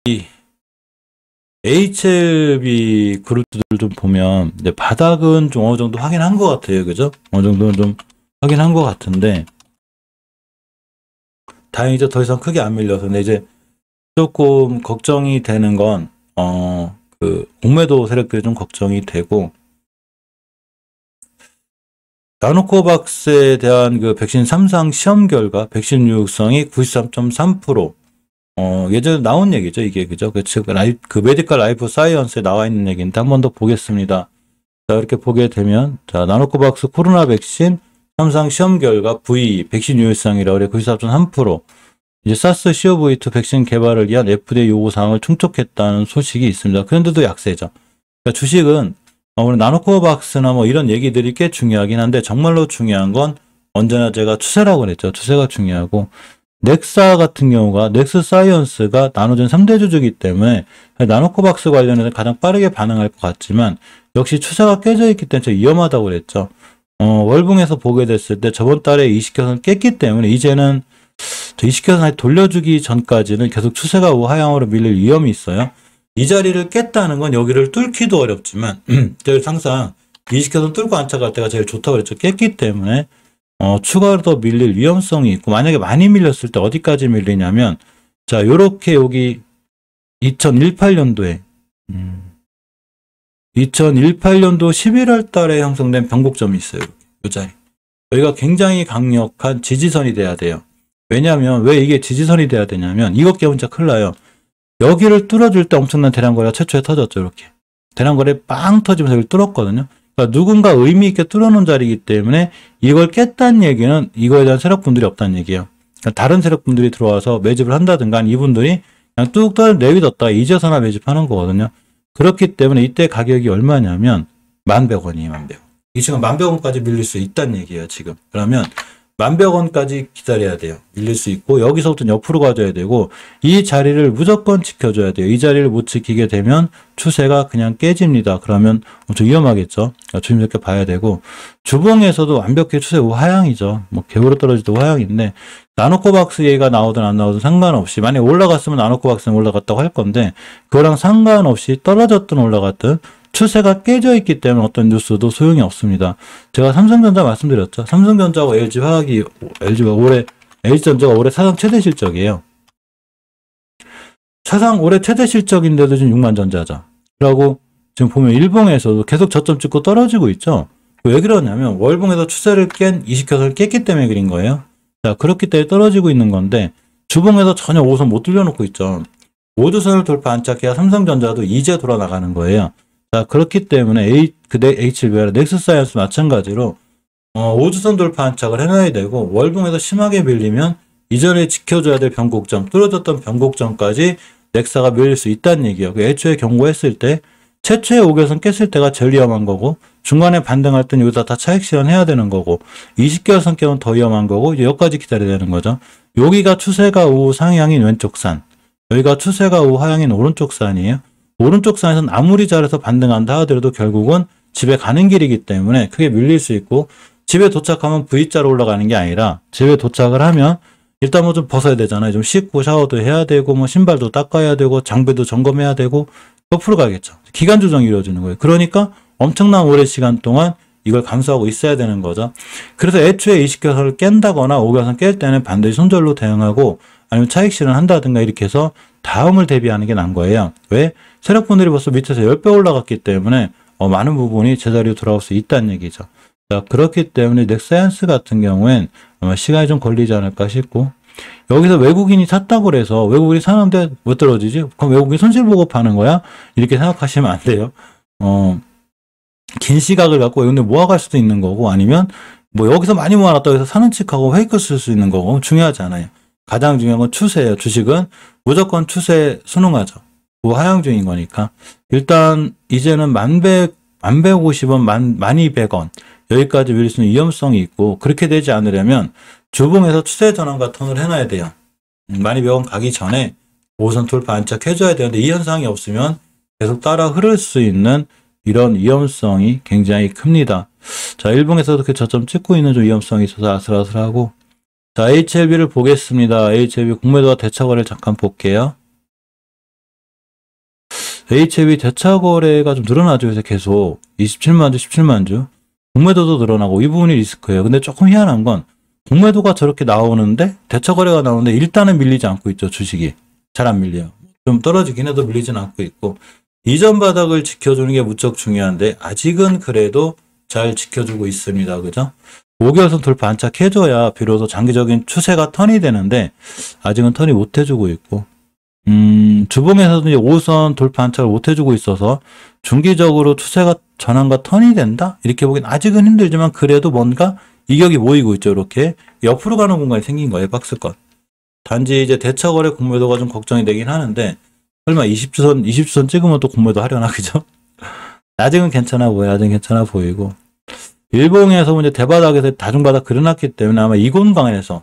이 HLB 그룹들 좀 보면 이제 바닥은 좀 어느 정도 확인한 것 같아요. 그죠? 어느 정도는 좀 확인한 것 같은데 다행이죠. 더 이상 크게 안 밀려서. 근데 이제 조금 걱정이 되는 건 공매도 세력들이 좀 걱정이 되고 나노코박스에 대한 그 백신 3상 시험 결과 백신 유효성이 93.3%. 예전에 나온 얘기죠, 이게. 그죠? 그 메디컬 라이프 사이언스에 나와 있는 얘기인데 한 번 더 보겠습니다. 자, 이렇게 보게 되면, 자, 나노코박스 코로나 백신 3상 시험 결과 V 백신 유효성이라 그래 94.3%. 이제 사스 CoV2 백신 개발을 위한 FDA 요구사항을 충족했다는 소식이 있습니다. 그런데도 약세죠. 그러니까 주식은 오늘 나노코박스나 뭐 이런 얘기들이 꽤 중요하긴 한데 정말로 중요한 건 언제나 제가 추세라고 그랬죠. 추세가 중요하고 넥사 같은 경우가 넥스사이언스가 나노젠 3대 주주이기 때문에 나노코박스 관련해서 가장 빠르게 반응할 것 같지만 역시 추세가 깨져 있기 때문에 좀 위험하다고 그랬죠. 월봉에서 보게 됐을 때 저번 달에 이식켜선을 깼기 때문에 이제는 이식켜선 돌려주기 전까지는 계속 추세가 우하향으로 밀릴 위험이 있어요. 이 자리를 깼다는 건 여기를 뚫기도 어렵지만 제가 항상 이식켜선 뚫고 안착할 때가 제일 좋다고 그랬죠. 깼기 때문에 추가로 더 밀릴 위험성이 있고 만약에 많이 밀렸을 때 어디까지 밀리냐면 자 요렇게 여기 2018년도에 2018년도 11월 달에 형성된 변곡점이 있어요. 이 자리. 여기가 굉장히 강력한 지지선이 돼야 돼요. 왜냐하면 왜 이게 지지선이 돼야 되냐면 이것 깨면 진짜 큰일 나요. 여기를 뚫어줄 때 엄청난 대량거래가 최초에 터졌죠. 이렇게. 대량거래 빵 터지면서 여기를 뚫었거든요. 그러니까 누군가 의미 있게 뚫어놓은 자리이기 때문에 이걸 깼다는 얘기는 이거에 대한 세력분들이 없다는 얘기예요. 그러니까 다른 세력분들이 들어와서 매집을 한다든가 이분들이 그냥 뚝 내비뒀다가 이제서나 매집하는 거거든요. 그렇기 때문에 이때 가격이 얼마냐면 11,100원이에요. 11,100원. 이 지금 11,100원까지 밀릴 수 있다는 얘기예요. 지금. 그러면 11,100원까지 기다려야 돼요. 밀릴 수 있고 여기서부터 옆으로 가져야 되고 이 자리를 무조건 지켜줘야 돼요. 이 자리를 못 지키게 되면 추세가 그냥 깨집니다. 그러면 엄청 위험하겠죠. 조심스럽게 봐야 되고 주봉에서도 완벽히 추세 우하향이죠. 뭐 개구로 떨어지도 우하향인데 나노코박스 얘기가 나오든 안 나오든 상관없이 만약에 올라갔으면 나노코박스는 올라갔다고 할 건데 그거랑 상관없이 떨어졌든 올라갔든 추세가 깨져 있기 때문에 어떤 뉴스도 소용이 없습니다. 제가 삼성전자 말씀드렸죠. 삼성전자하고 LG화학이 LG전자가 올해 사상 최대 실적이에요. 사상 올해 최대 실적인데도 지금 6만 전자죠. 그리고 지금 보면 일봉에서도 계속 저점 찍고 떨어지고 있죠. 왜 그러냐면 월봉에서 추세를 깬 이식켜서를 깼기 때문에 그린 거예요. 자, 그렇기 때문에 떨어지고 있는 건데 주봉에서 전혀 5선 못 들려놓고 있죠. 5주선을 돌파 안착해야 삼성전자도 이제 돌아 나가는 거예요. 자, 그렇기 때문에 HLB와 넥스사이언스 마찬가지로 5주선 돌파 안착을 해놔야 되고 월봉에서 심하게 밀리면 이전에 지켜줘야 될 변곡점, 뚫어졌던 변곡점까지 넥사가 밀릴 수 있다는 얘기예요. 애초에 경고했을 때 최초의 5개선 깼을 때가 제일 위험한 거고 중간에 반등할 때는 여기다 다 차익 실현해야 되는 거고 20개선 깨면 더 위험한 거고 이제 여기까지 기다려야 되는 거죠. 여기가 추세가 우상향인 왼쪽 산, 여기가 추세가 우하향인 오른쪽 산이에요. 오른쪽 산에서는 아무리 잘해서 반등한다 하더라도 결국은 집에 가는 길이기 때문에 크게 밀릴 수 있고 집에 도착하면 V자로 올라가는 게 아니라 집에 도착을 하면 일단 뭐 좀 벗어야 되잖아요. 좀 씻고 샤워도 해야 되고 뭐 신발도 닦아야 되고 장비도 점검해야 되고 옆으로 가겠죠. 기간 조정이 이루어지는 거예요. 그러니까 엄청난 오랜 시간 동안 이걸 감수하고 있어야 되는 거죠. 그래서 애초에 이식켜서를 깬다거나 5개선 깰 때는 반드시 손절로 대응하고 아니면 차익 실현한다든가 이렇게 해서 다음을 대비하는 게 나은 거예요. 왜? 세력분들이 벌써 밑에서 10배 올라갔기 때문에 많은 부분이 제자리로 돌아올 수 있다는 얘기죠. 자, 그렇기 때문에 넥사이언스 같은 경우엔 아마 시간이 좀 걸리지 않을까 싶고 여기서 외국인이 샀다고 그래서 외국인이 사는데 왜 떨어지지? 그럼 외국인이 손실 보고 파는 거야? 이렇게 생각하시면 안 돼요. 긴 시각을 갖고 외국인이 모아갈 수도 있는 거고 아니면 뭐 여기서 많이 모아놨다고 해서 사는 척하고 페이크 쓸 수 있는 거고 중요하지 않아요. 가장 중요한 건 추세예요. 주식은 무조건 추세에 순응하죠. 하향 중인 거니까. 일단 이제는 1150원, 1200원 여기까지 밀릴 수 있는 위험성이 있고 그렇게 되지 않으려면 주봉에서 추세 전환과 턴을 해놔야 돼요. 1200원 가기 전에 5선 돌파 안착해줘야 되는데 이 현상이 없으면 계속 따라 흐를 수 있는 이런 위험성이 굉장히 큽니다. 자, 일봉에서도 그렇게 저점 찍고 있는 좀 위험성이 있어서 아슬아슬하고 자, HLB를 보겠습니다. HLB 공매도와 대차거래를 잠깐 볼게요. HLB 대차 거래가 좀 늘어나죠. 그래서 계속 27만 주, 17만 주. 공매도도 늘어나고 이 부분이 리스크예요. 근데 조금 희한한 건 공매도가 저렇게 나오는데 대차 거래가 나오는데 일단은 밀리지 않고 있죠. 주식이. 잘 안 밀려요. 좀 떨어지긴 해도 밀리진 않고 있고 이전 바닥을 지켜주는 게 무척 중요한데 아직은 그래도 잘 지켜주고 있습니다. 그죠? 5개월선 돌파 안착해줘야 비로소 장기적인 추세가 턴이 되는데 아직은 턴이 못 해주고 있고 주봉에서도 이제 5선 돌파 안착을 못 해주고 있어서 중기적으로 추세가 전환과 턴이 된다? 이렇게 보기엔 아직은 힘들지만 그래도 뭔가 이격이 모이고 있죠. 이렇게 옆으로 가는 공간이 생긴 거예요. 박스권. 단지 이제 대차 거래 공매도가 좀 걱정이 되긴 하는데 설마 20주선 찍으면 또 공매도 하려나 그죠? 아직은 괜찮아 보여요. 아직은 괜찮아 보이고 일봉에서 이제 대바닥에서 다중바닥 그려놨기 때문에 아마 이 공간에서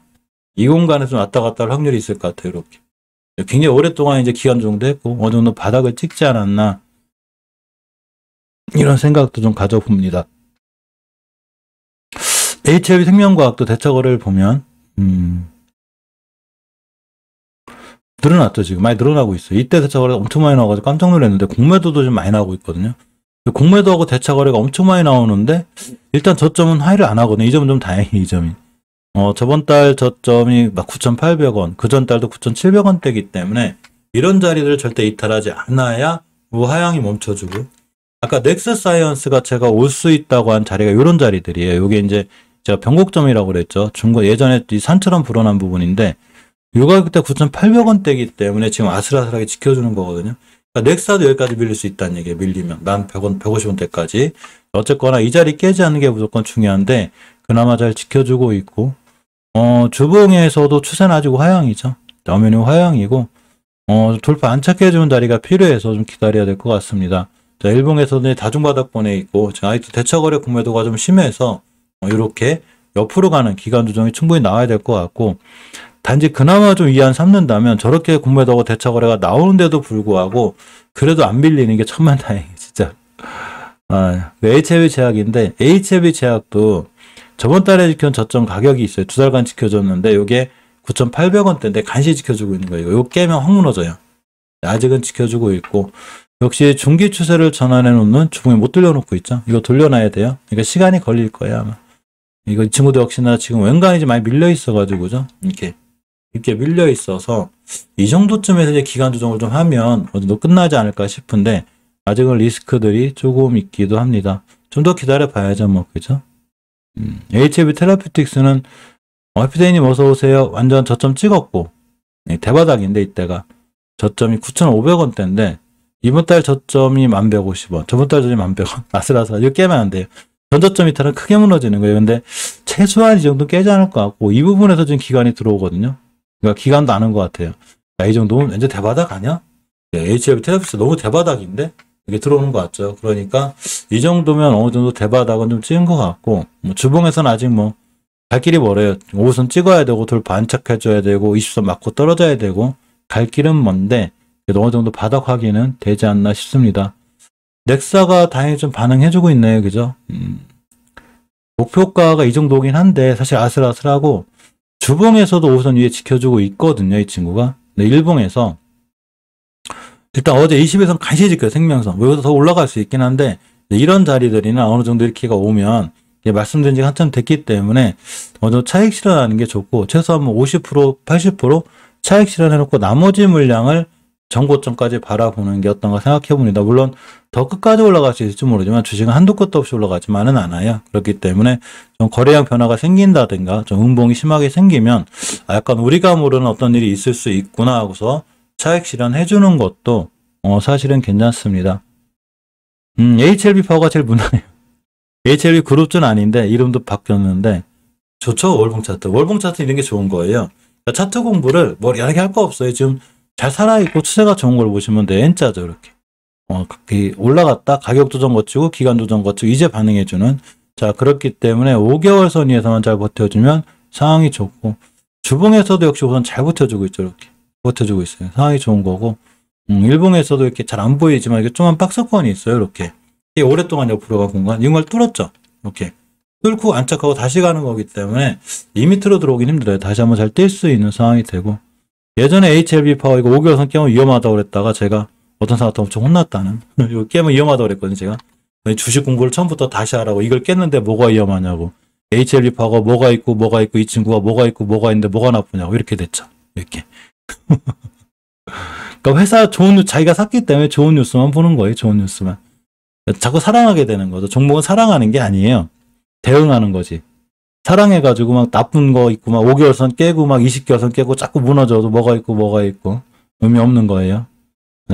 좀 왔다 갔다 할 확률이 있을 것 같아요. 이렇게 굉장히 오랫동안 이제 기간 정도 했고 어느 정도 바닥을 찍지 않았나 이런 생각도 좀 가져봅니다. HLB 생명과학도 대차 거래를 보면 늘어났죠. 지금 많이 늘어나고 있어요. 이때 대차 거래가 엄청 많이 나와가지고 깜짝 놀랐는데 공매도도 좀 많이 나오고 있거든요. 공매도하고 대차 거래가 엄청 많이 나오는데 일단 저점은 하이를 안 하거든요. 이 점은 좀 다행히 이 점이. 저번 달 저점이 막 9,800원, 그 전 달도 9,700원대이기 때문에 이런 자리들을 절대 이탈하지 않아야 우하향이 멈춰주고 아까 넥스사이언스가 제가 올 수 있다고 한 자리가 이런 자리들이에요. 이게 이제 제가 변곡점이라고 그랬죠. 예전에 이 산처럼 불어난 부분인데 요가 그때 9,800원대이기 때문에 지금 아슬아슬하게 지켜주는 거거든요. 그러니까 넥사도 여기까지 밀릴 수 있다는 얘기예요. 밀리면 1,100원, 150원대까지. 어쨌거나 이 자리 깨지 않는 게 무조건 중요한데 그나마 잘 지켜주고 있고 주봉에서도 추세는 아직 하향이죠. 엄연히 하향이고 돌파 안착해주는 자리가 필요해서 좀 기다려야 될 것 같습니다. 자, 일봉에서는 다중바닥권에 있고 아직도 대차거래 공매도가 좀 심해서 이렇게 옆으로 가는 기간 조정이 충분히 나와야 될 것 같고 단지 그나마 좀 위안 삼는다면 저렇게 공매도하고 대차거래가 나오는데도 불구하고 그래도 안 밀리는 게 천만다행이에요. 진짜. HLB 제약인데 HLB 제약도 저번 달에 지켜준 저점 가격이 있어요. 2달간 지켜줬는데 이게 9,800원대인데 간신히 지켜주고 있는 거예요. 이거 깨면 확 무너져요. 아직은 지켜주고 있고 역시 중기 추세를 전환해 놓는 주봉에 못 돌려놓고 있죠. 이거 돌려놔야 돼요. 그러니까 시간이 걸릴 거예요 아마. 이거 이 친구도 역시나 지금 웬간히 많이 밀려 있어가지고죠. 이렇게 밀려 있어서 이 정도쯤에서 이제 기간 조정을 좀 하면 어느 정도 끝나지 않을까 싶은데 아직은 리스크들이 조금 있기도 합니다. 좀 더 기다려 봐야죠 뭐 그죠? HLB 테라피틱스는 해피데이님 어서 오세요. 완전 저점 찍었고 대바닥인데 이때가 저점이 9,500원대인데 이번 달 저점이 1,150원, 저번 달 저점이 1,100원. 아슬아슬. 이거 깨면 안 돼요. 전저점 이탈은 크게 무너지는 거예요. 근데 최소한 이 정도 깨지 않을 것 같고 이 부분에서 지금 기간이 들어오거든요. 그러니까 기간도 아는 것 같아요. 이 정도면 왠지 대바닥 아니야? HLB 테라피틱스 너무 대바닥인데 이게 들어오는 것 같죠. 그러니까 이 정도면 어느 정도 대바닥은 좀 찍은 것 같고 주봉에서는 아직 갈 길이 멀어요. 5선 찍어야 되고 돌파 안착해줘야 되고 20선 맞고 떨어져야 되고 갈 길은 먼데 그래도 어느 정도 바닥 확인은 되지 않나 싶습니다. 넥사가 다행히 좀 반응해주고 있네요. 그죠? 목표가가 이 정도긴 한데 사실 아슬아슬하고 주봉에서도 5선 위에 지켜주고 있거든요. 이 친구가. 근데 일봉에서 일단 어제 20에선 간신히 지켜요. 생명선. 여기서 더 올라갈 수 있긴 한데 이런 자리들이나 어느 정도 이렇게가 오면 말씀드린 지가 한참 됐기 때문에 어느 정도 차익 실현하는 게 좋고 최소한 50%, 80% 차익 실현해놓고 나머지 물량을 정고점까지 바라보는 게 어떤가 생각해봅니다. 물론 더 끝까지 올라갈 수 있을지 모르지만 주식은 한도 끝도 없이 올라가지만은 않아요. 그렇기 때문에 좀 거래량 변화가 생긴다든가 좀 음봉이 심하게 생기면 약간 우리가 모르는 어떤 일이 있을 수 있구나 하고서 차익 실현해주는 것도 사실은 괜찮습니다. HLB 파워가 제일 무난해요. HLB 그룹은 아닌데 이름도 바뀌었는데 좋죠. 월봉 차트. 월봉 차트 이런 게 좋은 거예요. 차트 공부를 여러 할 거 없어요. 지금 잘 살아있고 추세가 좋은 걸 보시면 돼. N자죠. 이렇게. 올라갔다 가격 조정 거치고 기간 조정 거치고 이제 반응해주는. 자, 그렇기 때문에 5개월 선위에서만 잘 버텨주면 상황이 좋고 주봉에서도 역시 우선 잘 버텨주고 있죠. 이렇게 버텨주고 있어요. 상황이 좋은 거고 일봉에서도 이렇게 잘 안 보이지만 이게 좀만 박스권이 있어요. 이렇게 오랫동안 옆으로 간 공간 이걸 뚫었죠. 이렇게 뚫고 안착하고 다시 가는 거기 때문에 이 밑으로 들어오긴 힘들어요. 다시 한번 잘 뛸 수 있는 상황이 되고 예전에 HLB 파워 이거 5개월 선 깨면 위험하다고 그랬다가 제가 어떤 사람한테 엄청 혼났다는. 이거 깨면 위험하다고 그랬거든요, 제가. 주식 공부를 처음부터 다시 하라고. 이걸 깼는데 뭐가 위험하냐고. HLB파가 뭐가 있고, 이 친구가 뭐가 있고, 뭐가 있는데 뭐가 나쁘냐고. 이렇게 됐죠. 이렇게. 그러니까 회사 자기가 샀기 때문에 좋은 뉴스만 보는 거예요, 좋은 뉴스만. 자꾸 사랑하게 되는 거죠. 종목은 사랑하는 게 아니에요. 대응하는 거지. 사랑해가지고 막 나쁜 거 있고, 막 5개월선 깨고, 막 20개월선 깨고, 자꾸 무너져도 뭐가 있고, 의미 없는 거예요.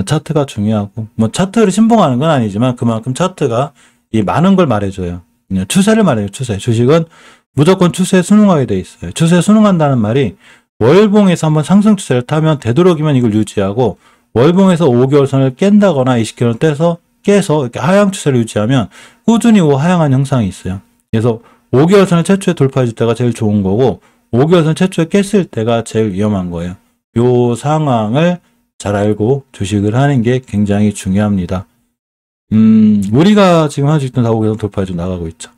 차트가 중요하고, 뭐 차트를 신봉하는 건 아니지만 그만큼 차트가 이 많은 걸 말해줘요. 추세를 말해요, 추세. 주식은 무조건 추세에 순응하게 돼 있어요. 추세에 순응한다는 말이 월봉에서 한번 상승 추세를 타면 되도록이면 이걸 유지하고, 월봉에서 5개월선을 깬다거나 20개월 깨서 이렇게 하향 추세를 유지하면 꾸준히 하향한 형상이 있어요. 그래서 5개월선을 최초에 돌파해 줄 때가 제일 좋은 거고, 5개월선 최초에 깼을 때가 제일 위험한 거예요. 요 상황을 잘 알고 주식을 하는 게 굉장히 중요합니다. 우리가 지금 할 수 있던 4개월선 돌파해 좀 나가고 있죠.